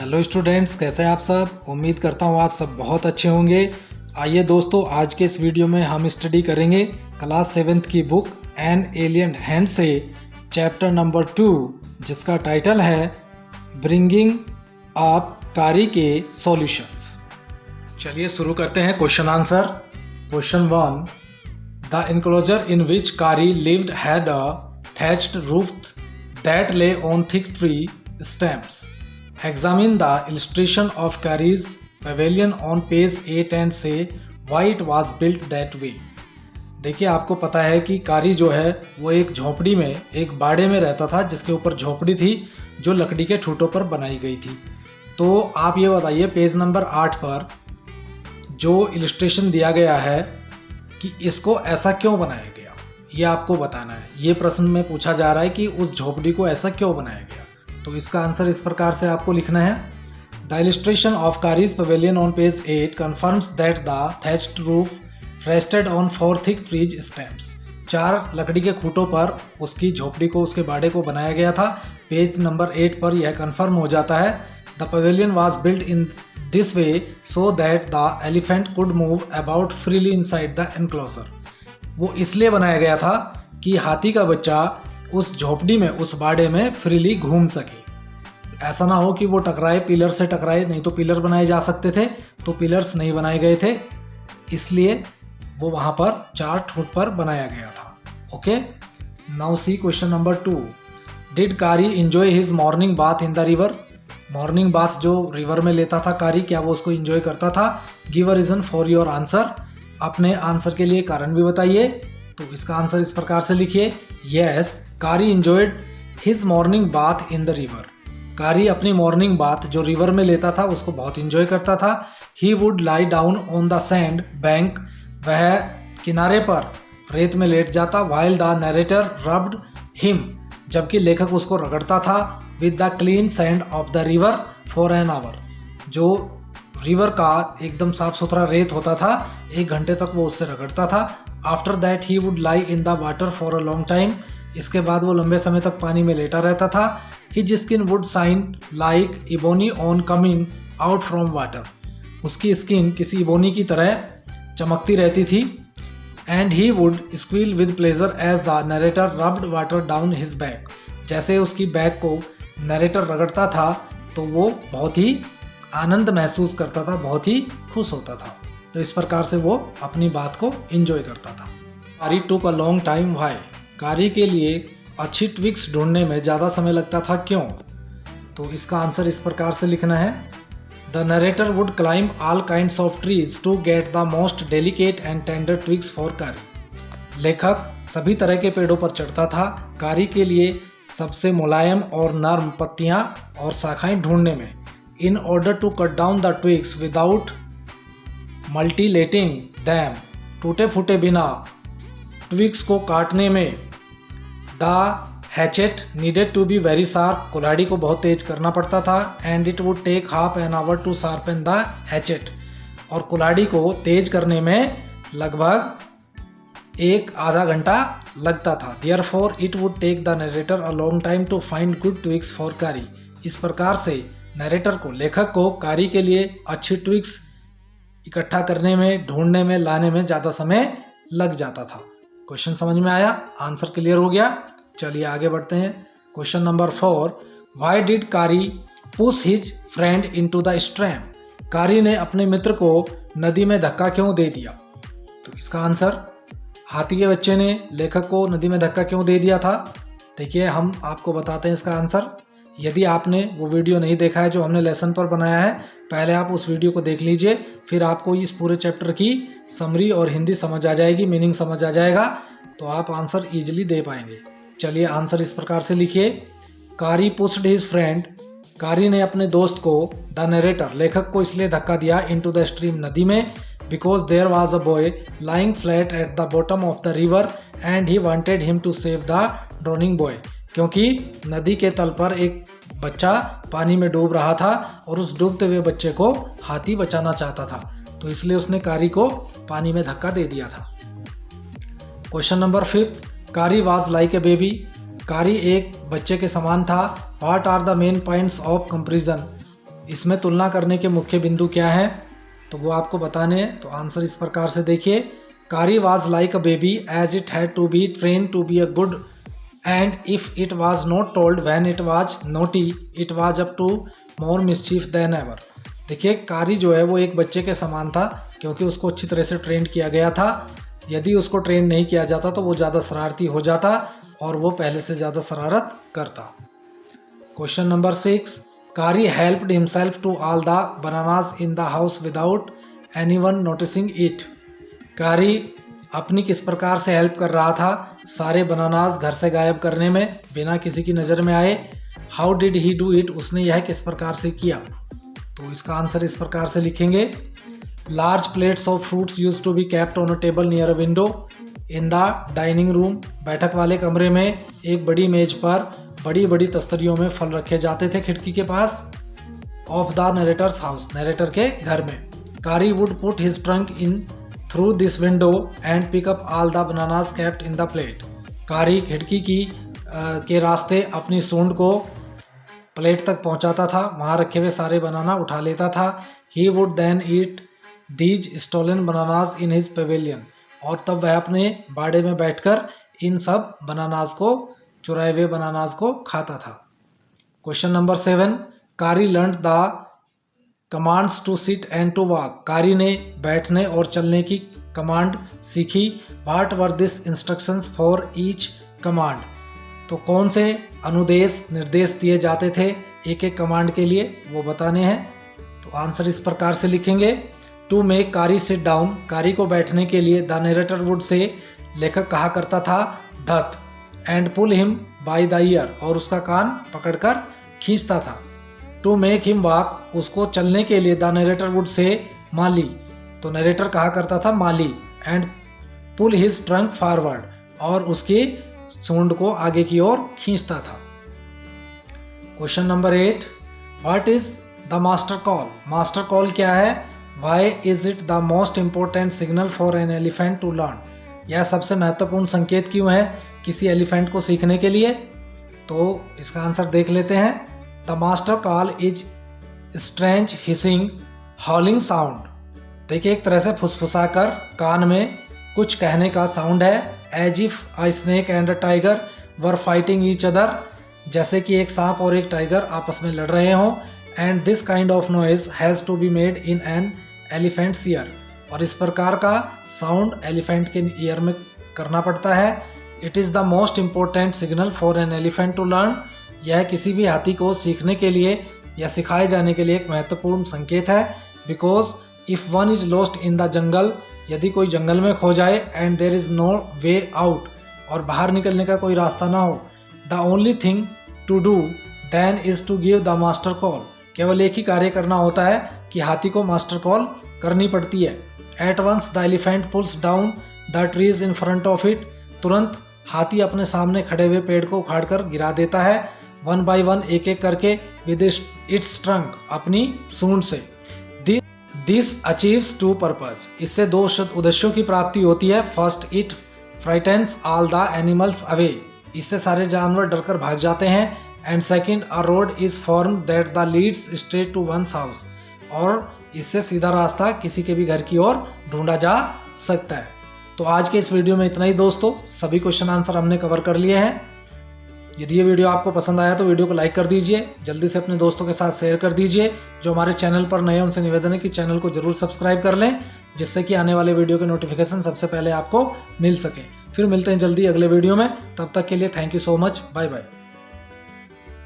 Hello students, कैसे हैं आप सब। उम्मीद करता हूँ आप सब बहुत अच्छे होंगे। आइए दोस्तों, आज के इस वीडियो में हम स्टडी करेंगे क्लास 7th की बुक एन एलियन हैंड से चैप्टर नंबर 2, जिसका टाइटल है ब्रिंगिंग अप कारी के सॉल्यूशंस। चलिए शुरू करते हैं question answer. Question 1, the enclosure in which Kari lived had a thatched roof that lay on thick tree stems. Examine the illustration of Kari's pavilion on page 8 and say why it was built that way. देखिए, आपको पता है कि कारी जो है वो एक झोपड़ी में, एक बाड़े में रहता था, जिसके ऊपर झोपड़ी थी जो लकड़ी के ठूठों पर बनाई गई थी। तो आप ये बताइए, पेज नंबर 8 पर जो इलस्ट्रेशन दिया गया है कि इसको ऐसा क्यों बनाया गया, ये आपको बताना है। ये प्रश्न में पूछा जा रहा है कि उस झोपड़ी को ऐसा क्यों बनाया गया। तो इसका आंसर इस प्रकार से आपको लिखना है। The illustration of Kari's pavilion on page 8 confirms that the thatched roof rested on 4 thick tree stems. 4 लकड़ी के खूंटों पर उसकी झोपड़ी को, उसके बाड़े को बनाया गया था। पेज नंबर 8 पर यह कन्फर्म हो जाता है। The pavilion was built in this way so that the elephant could move about freely inside the enclosure. वो इसलिए बनाया गया था कि हाथी का बच्चा उस झोपड़ी में, उस बाड़े में फ्रीली घूम सके। ऐसा ना हो कि वो टकराए, पिलर से टकराए, नहीं तो पिलर बनाए जा सकते थे, तो पिलर्स नहीं बनाए गए थे, इसलिए वो वहाँ पर 4 ठूंठ पर बनाया गया था। Okay, now see question number 2, did Kari enjoy his morning bath in the river. Morning bath जो रिवर में लेता था कारी, क्या वो उसको एंजॉय करता था। Give a reason for your answer. अपने आंसर के लिए कारण भी बताइए। तो इसका आंसर इस प्रकार से लिखिए, यस कारी enjoyed his morning bath in the river. कारी अपनी मॉर्निंग बाथ जो रिवर में लेता था उसको बहुत एंजॉय करता था। He would lie down on the sand bank. वह किनारे पर रेत में लेट जाता। While the narrator rubbed him. जबकि लेखक उसको रगड़ता था। With the clean sand of the river for an hour. जो रिवर का एकदम साफ सुथरा रेत होता था, 1 घंटे तक वो उससे रगड़ता था। After that he would lie in the water for a long time. इसके बाद वो लंबे समय तक पानी में लेटा रहता था। His skin would shine like ebony on coming out from water. उसकी स्किन किसी इबोनी की तरह चमकती रहती थी। And he would squeal with pleasure as the narrator rubbed water down his back. जैसे उसकी बैक को नरेटर रगड़ता था तो वो बहुत ही आनंद महसूस करता था, बहुत ही खुश होता था। तो इस प्रकार से वो अपनी बात को एंजॉय करता था। कारी टुक अ लॉन्ग टाइम व्हाई। कारी के लिए अच्छी ट्विक्स ढूंढने में ज़्यादा समय लगता था, क्यों। तो इसका आंसर इस प्रकार से लिखना है। The narrator would climb all kinds of trees to get the most delicate and tender twigs for Kari. लेखक सभी तरह के पेड़ों पर चढ़ता था कारी के लिए सबसे मुलायम और नर्म पत्तियां और शाखाएं ढूंढने में। In order to cut down the twigs without mutilating them. टूटे फूटे बिना ट्विग्स को काटने में the hatchet needed to be very sharp. कुल्हाड़ी को बहुत तेज करना पड़ता था। And it would take half an hour to sharpen the hatchet. और कुल्हाड़ी को तेज करने में लगभग 1 आधा घंटा लगता था। Therefore it would take the narrator a long time to find good twigs for कारी। इस प्रकार से नरेटर को, लेखक को कारी के लिए अच्छी ट्विग्स इकट्ठा करने में, ढूंढने में, लाने में ज़्यादा समय लग जाता था। क्वेश्चन समझ में आया, आंसर क्लियर हो गया। चलिए आगे बढ़ते हैं। क्वेश्चन नंबर 4, वाई डिड कारी push his friend into the stream. कारी ने अपने मित्र को नदी में धक्का क्यों दे दिया। तो इसका आंसर, हाथी के बच्चे ने लेखक को नदी में धक्का क्यों दे दिया था। देखिए, हम आपको बताते हैं इसका आंसर। यदि आपने वो वीडियो नहीं देखा है जो हमने लेसन पर बनाया है, पहले आप उस वीडियो को देख लीजिए, फिर आपको इस पूरे चैप्टर की समरी और हिंदी समझ आ जाएगी, मीनिंग समझ आ जाएगा, तो आप आंसर ईजिली दे पाएंगे। चलिए आंसर इस प्रकार से लिखिए। कारी पुश्ड हिज फ्रेंड। कारी ने अपने दोस्त को, द नरेटर लेखक को, इसलिए धक्का दिया इनटू द स्ट्रीम नदी में, because there was a boy lying flat at the bottom of the river and he wanted him to save the drowning boy। क्योंकि नदी के तल पर एक बच्चा पानी में डूब रहा था और उस डूबते हुए बच्चे को हाथी बचाना चाहता था, तो इसलिए उसने कारी को पानी में धक्का दे दिया था। क्वेश्चन नंबर 5, कारी वाज लाइक ए बेबी। कारी एक बच्चे के समान था। What are the main points of comparison. इसमें तुलना करने के मुख्य बिंदु क्या हैं, तो वो आपको बताने हैं। तो आंसर इस प्रकार से देखिए, Kari was like a baby as it had to be train to be a good and if it was not told when it was naughty it was up to more mischief than ever. देखिए कारी जो है वो एक बच्चे के समान था, क्योंकि उसको अच्छी तरह से ट्रेन किया गया था। यदि उसको ट्रेन नहीं किया जाता तो वो ज़्यादा शरारती हो जाता और वो पहले से ज़्यादा शरारत करता। Question number 6, Kari helped himself to all the bananas in the house without anyone noticing it. Kari अपनी किस प्रकार से हेल्प कर रहा था सारे बनानास घर से गायब करने में बिना किसी की नज़र में आए। How did he do it, उसने यह किस प्रकार से किया, तो इसका आंसर इस प्रकार से लिखेंगे। Large plates of fruits use to be kept on a table near a window in the dining room. बैठक वाले कमरे में एक बड़ी मेज पर बड़ी बड़ी तस्तरियों में फल रखे जाते थे खिड़की के पास। Of the narrator's house, narrator के घर में। Kari would put his trunk in through this window and pick up all the bananas kept in the plate. Kari खिड़की के रास्ते अपनी सूंड को प्लेट तक पहुंचाता था, वहां रखे हुए सारे बनाना उठा लेता था। He would then eat these stolen bananas in his pavilion, और तब वह अपने बाड़े में बैठकर इन सब बनानास को, चुराए हुए बनानास को खाता था। Question number 7, Kari learned the commands to sit and to walk. Kari ने बैठने और चलने की कमांड सीखी। What were this instructions for each command, तो कौन से अनुदेश निर्देश दिए जाते थे एक एक कमांड के लिए, वो बताने हैं। तो आंसर इस प्रकार से लिखेंगे। टू मेक कारी सिट डाउन, कारी को बैठने के लिए द नरेटर वुड से, लेखक कहा करता था धत, and pull him by the ear, और उसका कान पकड़कर खींचता था। टू मेक हिम वॉक, उसको चलने के लिए द नरेटर वुड से माली, तो नरेटर कहा करता था माली, and pull his trunk forward, और उसकी सूंड को आगे की ओर खींचता था। Question number 8, what is the master call. Master call क्या है। Why is it the most important signal for an elephant to learn, यह सबसे महत्वपूर्ण संकेत क्यों है किसी एलिफेंट को सीखने के लिए, तो इसका आंसर देख लेते हैं। The master call is strange hissing हॉलिंग sound. देखिए एक तरह से फुसफुसाकर कान में कुछ कहने का साउंड है। As if a snake and a tiger were fighting each other, जैसे कि एक सांप और एक टाइगर आपस में लड़ रहे हों। And this kind of noise has to be made in an elephant's ear, और इस प्रकार का साउंड एलिफेंट के ईयर में करना पड़ता है। It is the most important signal for an elephant to learn, यह किसी भी हाथी को सीखने के लिए या सिखाए जाने के लिए एक महत्वपूर्ण संकेत है। Because if one is lost in the jungle, यदि कोई जंगल में खो जाए, and there is no way out, और बाहर निकलने का कोई रास्ता ना हो, the only thing to do then is to give the master call, केवल एक ही कार्य करना होता है कि हाथी को मास्टर कॉल करनी पड़ती है। At once the elephant pulls down the trees in front of it, तुरंत हाथी अपने सामने खड़े हुए पेड़ को उखाड़कर गिरा देता है। वन बाय वन, एक एक करके, विद इट्स ट्रंक, अपनी सूंड से। दिस अचीव्स टू पर्पज, इससे दो उद्देश्यों की प्राप्ति होती है। First, it frightens all the animals away, इससे सारे जानवर डरकर भाग जाते हैं। And second, a road is form that the leads straight to one's house, और इससे सीधा रास्ता किसी के भी घर की ओर ढूंढा जा सकता है। तो आज के इस वीडियो में इतना ही दोस्तों, सभी क्वेश्चन आंसर हमने कवर कर लिए हैं। यदि ये वीडियो आपको पसंद आया तो वीडियो को लाइक कर दीजिए, जल्दी से अपने दोस्तों के साथ शेयर कर दीजिए। जो हमारे चैनल पर नए हैं उनसे निवेदन है कि चैनल को जरूर सब्सक्राइब कर लें, जिससे कि आने वाले वीडियो के नोटिफिकेशन सबसे पहले आपको मिल सके। फिर मिलते हैं जल्दी अगले वीडियो में, तब तक के लिए thank you so much, bye bye.